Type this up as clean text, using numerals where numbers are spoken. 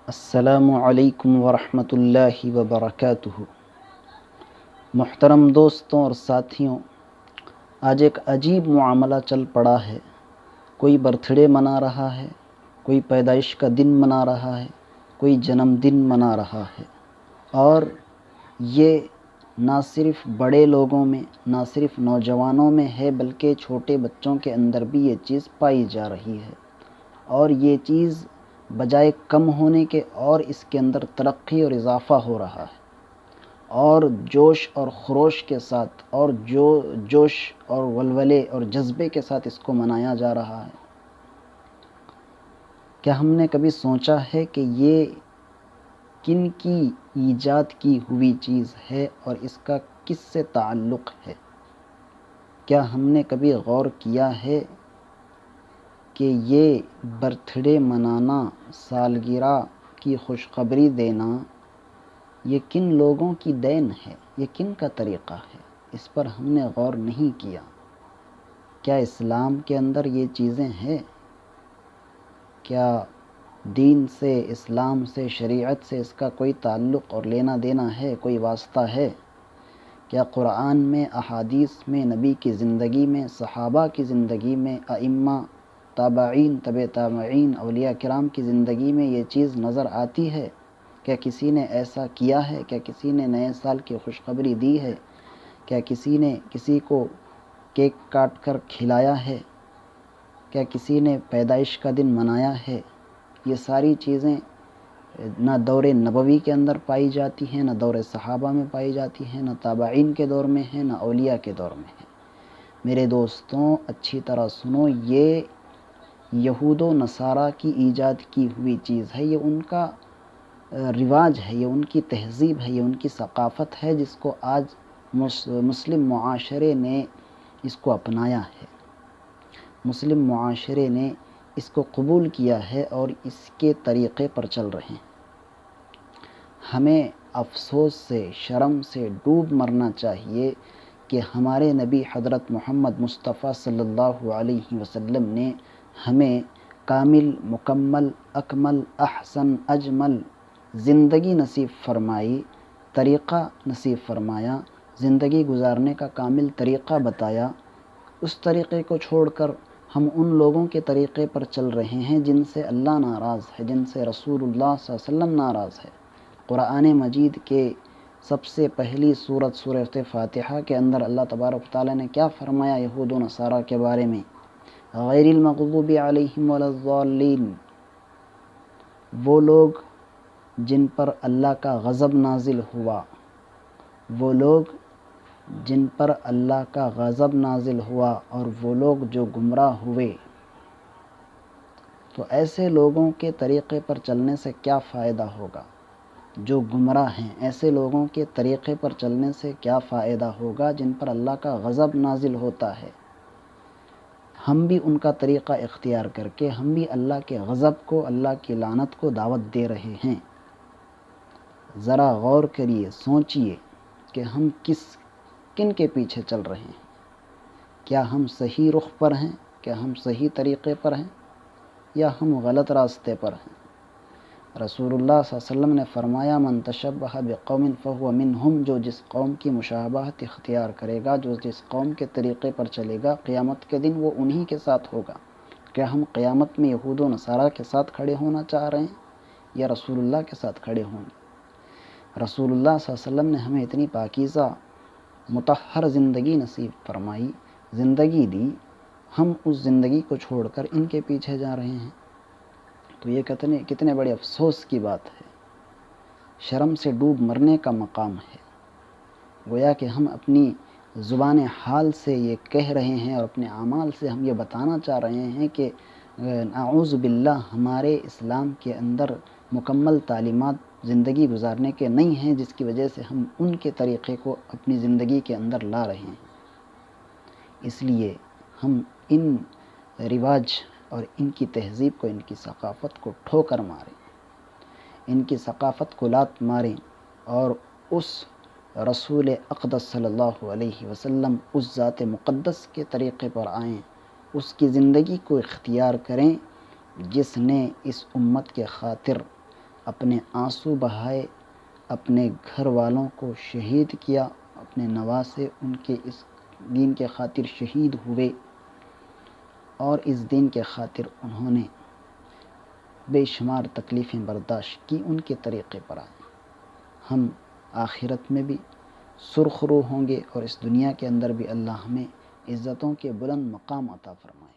السلام علیکم ورحمۃ اللہ وبرکاتہ۔ محترم دوستوں اور ساتھیوں، آج ایک عجیب معاملہ چل پڑا ہے۔ کوئی برتھ ڈے منا رہا ہے، کوئی پیدائش کا دن منا رہا ہے، کوئی جنم دن منا رہا ہے، اور یہ نہ صرف بڑے لوگوں میں، نہ صرف نوجوانوں میں ہے، بلکہ چھوٹے بچوں کے اندر بھی یہ چیز پائی جا رہی ہے، اور یہ چیز بجائے کم ہونے کے اور اس کے اندر ترقی اور اضافہ ہو رہا ہے، اور جوش اور خروش کے ساتھ، اور جوش اور ولولے اور جذبے کے ساتھ اس کو منایا جا رہا ہے۔ کیا ہم نے کبھی سوچا ہے کہ یہ کن کی ایجاد کی ہوئی چیز ہے اور اس کا کس سے تعلق ہے؟ کیا ہم نے کبھی غور کیا ہے کہ یہ برتھ ڈے منانا، سالگرہ کی خوشخبری دینا، یہ کن لوگوں کی دین ہے، یہ کن کا طریقہ ہے؟ اس پر ہم نے غور نہیں کیا۔ کیا اسلام کے اندر یہ چیزیں ہیں؟ کیا دین سے، اسلام سے، شریعت سے اس کا کوئی تعلق اور لینا دینا ہے، کوئی واسطہ ہے؟ کیا قرآن میں، احادیث میں، نبی کی زندگی میں، صحابہ کی زندگی میں، ائمہ، تابعین، تبع تابعین، اولیاء کرام کی زندگی میں یہ چیز نظر آتی ہے؟ کیا کسی نے ایسا کیا ہے؟ کیا کسی نے نئے سال کی خوشخبری دی ہے؟ کیا کسی نے کسی کو کیک کاٹ کر کھلایا ہے؟ کیا کسی نے پیدائش کا دن منایا ہے؟ یہ ساری چیزیں نہ دور نبوی کے اندر پائی جاتی ہیں، نہ دور صحابہ میں پائی جاتی ہیں، نہ تابعین کے دور میں ہیں، نہ اولیاء کے دور میں ہیں۔ میرے دوستوں، اچھی طرح سنو، یہ یہود و نصارہ کی ایجاد کی ہوئی چیز ہے، یہ ان کا رواج ہے، یہ ان کی تہذیب ہے، یہ ان کی ثقافت ہے، جس کو آج مسلم معاشرے نے اس کو اپنایا ہے، مسلم معاشرے نے اس کو قبول کیا ہے اور اس کے طریقے پر چل رہے ہیں۔ ہمیں افسوس سے، شرم سے ڈوب مرنا چاہیے کہ ہمارے نبی حضرت محمد مصطفیٰ صلی اللہ علیہ وسلم نے ہمیں کامل، مکمل، اکمل، احسن، اجمل زندگی نصیب فرمائی، طریقہ نصیب فرمایا، زندگی گزارنے کا کامل طریقہ بتایا۔ اس طریقے کو چھوڑ کر ہم ان لوگوں کے طریقے پر چل رہے ہیں جن سے اللہ ناراض ہے، جن سے رسول اللہ صلی اللہ علیہ وسلم ناراض ہے۔ قرآن مجید کے سب سے پہلی سورۃ فاتحہ کے اندر اللہ تبارک و تعالیٰ نے کیا فرمایا یہود و نصارہ کے بارے میں؟ غیر المغضوب علیہم ولا الضالین، وہ لوگ جن پر اللہ کا غضب نازل ہوا، وہ لوگ جن پر اللہ کا غضب نازل ہوا، اور وہ لوگ جو گمراہ ہوئے۔ تو ایسے لوگوں کے طریقے پر چلنے سے کیا فائدہ ہوگا؟ جو گمراہ ہیں، ایسے لوگوں کے طریقے پر چلنے سے کیا فائدہ ہوگا جن پر اللہ کا غضب نازل ہوتا ہے؟ ہم بھی ان کا طریقہ اختیار کر کے ہم بھی اللہ کے غضب کو، اللہ کی لعنت کو دعوت دے رہے ہیں۔ ذرا غور کریے، سوچئے کہ ہم کن کے پیچھے چل رہے ہیں؟ کیا ہم صحیح رخ پر ہیں؟ کیا ہم صحیح طریقے پر ہیں؟ یا ہم غلط راستے پر ہیں؟ رسول اللہ صلی اللہ علیہ وسلم نے فرمایا، من تشبہ بقوم فہو منہم، جو جس قوم کی مشابہت اختیار کرے گا، جو جس قوم کے طریقے پر چلے گا، قیامت کے دن وہ انہی کے ساتھ ہوگا۔ کیا ہم قیامت میں یہود و نصارہ کے ساتھ کھڑے ہونا چاہ رہے ہیں یا رسول اللہ کے ساتھ کھڑے ہوں گے؟ رسول اللہ صلی اللہ علیہ وسلم نے ہمیں اتنی پاکیزہ، مطہر زندگی نصیب فرمائی، زندگی دی، ہم اس زندگی کو چھوڑ کر ان کے پیچھے جا رہے ہیں، تو یہ کتنے بڑے افسوس کی بات ہے، شرم سے ڈوب مرنے کا مقام ہے۔ گویا کہ ہم اپنی زبان حال سے یہ کہہ رہے ہیں اور اپنے اعمال سے ہم یہ بتانا چاہ رہے ہیں کہ اعوذ باللہ، ہمارے اسلام کے اندر مکمل تعلیمات زندگی گزارنے کے نہیں ہیں، جس کی وجہ سے ہم ان کے طریقے کو اپنی زندگی کے اندر لا رہے ہیں۔ اس لیے ہم ان رواج اور ان کی تہذیب کو، ان کی ثقافت کو ٹھوکر ماریں، ان کی ثقافت کو لات ماریں، اور اس رسول اقدس صلی اللہ علیہ وسلم، اس ذات مقدس کے طریقے پر آئیں، اس کی زندگی کو اختیار کریں جس نے اس امت کے خاطر اپنے آنسو بہائے، اپنے گھر والوں کو شہید کیا، اپنے نواسے ان کے اس دین کے خاطر شہید ہوئے، اور اس دین کے خاطر انہوں نے بے شمار تکلیفیں برداشت کی، ان کے طریقے پر آئے۔ ہم آخرت میں بھی سرخرو ہوں گے اور اس دنیا کے اندر بھی اللہ ہمیں عزتوں کے بلند مقام عطا فرمائے۔